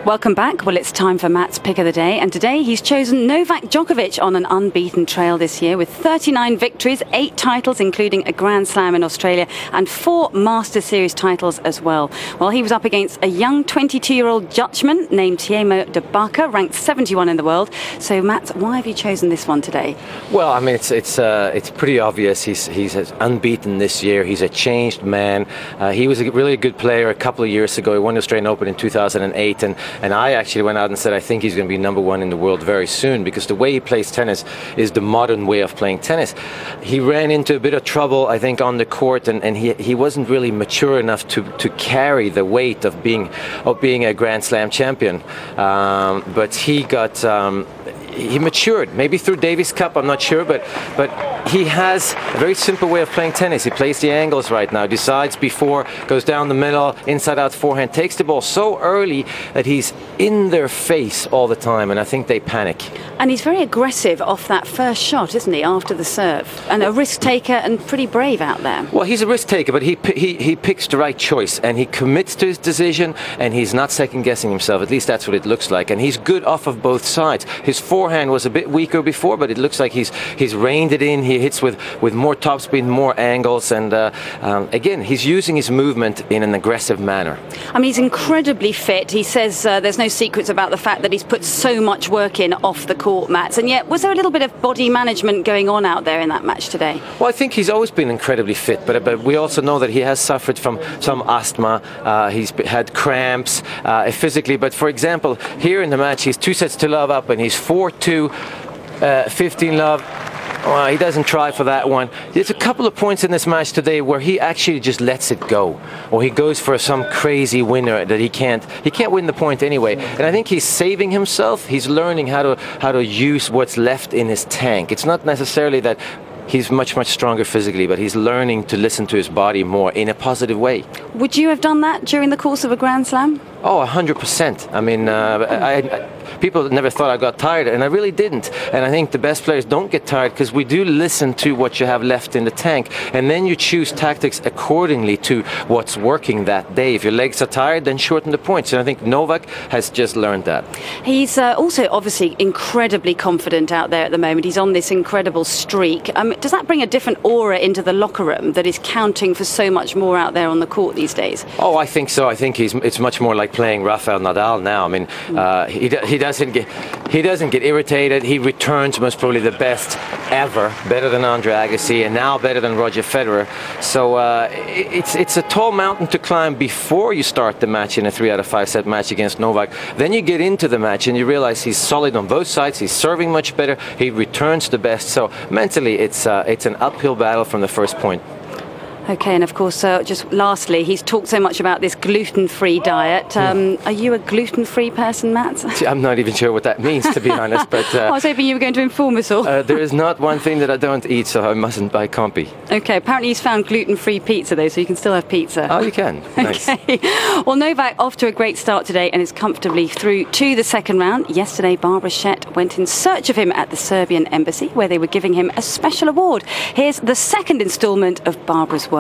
Welcome back. Well, it's time for Matt's pick of the day, and today he's chosen Novak Djokovic on an unbeaten trail this year with 39 victories, 8 titles including a Grand Slam in Australia and 4 Master Series titles as well. Well, he was up against a young 22-year-old Dutchman named Timo de Bakker, ranked 71 in the world. So Matt, why have you chosen this one today? Well, I mean, it's pretty obvious. He's unbeaten this year. He's a changed man. He was a really good player a couple of years ago. He won the Australian Open in 2008, and I actually went out and said I think he's going to be #1 in the world very soon, because the way he plays tennis is the modern way of playing tennis. He ran into a bit of trouble, I think, on the court, and he wasn't really mature enough to carry the weight of being a Grand Slam champion. But he matured, maybe through Davis Cup, I'm not sure, but he has a very simple way of playing tennis. He plays the angles right now, decides before, goes down the middle, inside out forehand, takes the ball so early that he's in their face all the time, and I think they panic. And he's very aggressive off that first shot, isn't he, after the serve? And a risk taker and pretty brave out there. Well, he's a risk taker, but he picks the right choice, and he commits to his decision, and he's not second guessing himself. At least that's what it looks like. And he's good off of both sides. His forehand was a bit weaker before, but it looks like he's reined it in. He hits with more topspin, more angles, and again, he's using his movement in an aggressive manner. I mean, he's incredibly fit. He says there's no secrets about the fact that he's put so much work in off the court, Mats. And yet, was there a little bit of body management going on out there in that match today? Well, I think he's always been incredibly fit, but we also know that he has suffered from some asthma. He's had cramps physically. But for example, here in the match, he's 2-0 up, and he's 4-2, 15-love. Well, he doesn't try for that one. There's a couple of points in this match today where he actually just lets it go, or he goes for some crazy winner that he can't win the point anyway. And I think he's saving himself. He's learning how to use what's left in his tank. It's not necessarily that he's much stronger physically, but he's learning to listen to his body more in a positive way. Would you have done that during the course of a Grand Slam? Oh, 100%. I mean, people never thought I got tired, and I really didn't. And I think the best players don't get tired because we do listen to what you have left in the tank, and then you choose tactics accordingly to what's working that day. If your legs are tired, then shorten the points. And I think Novak has just learned that. He's also obviously incredibly confident out there at the moment. He's on this incredible streak. Does that bring a different aura into the locker room that is counting for so much more out there on the court these days? Oh, I think so. I think it's much more like playing Rafael Nadal now. I mean, he doesn't get irritated. He returns most probably the best ever, better than Andre Agassi, and now better than Roger Federer. So it's a tall mountain to climb before you start the match in a 3 out of 5 set match against Novak. Then you get into the match and you realize he's solid on both sides. He's serving much better. He returns the best. So mentally, it's an uphill battle from the first point. Okay, and of course, just lastly, he's talked so much about this gluten-free diet. Are you a gluten-free person, Matt? I'm not even sure what that means, to be honest. But I was hoping you were going to inform us all. There is not one thing that I don't eat, so I mustn't buy compy. Okay, apparently he's found gluten-free pizza, though, so you can still have pizza. Oh, you can. Nice. Okay. Well, Novak off to a great start today and is comfortably through to the second round. Yesterday, Barbara Schett went in search of him at the Serbian embassy, where they were giving him a special award. Here's the second instalment of Barbara's World.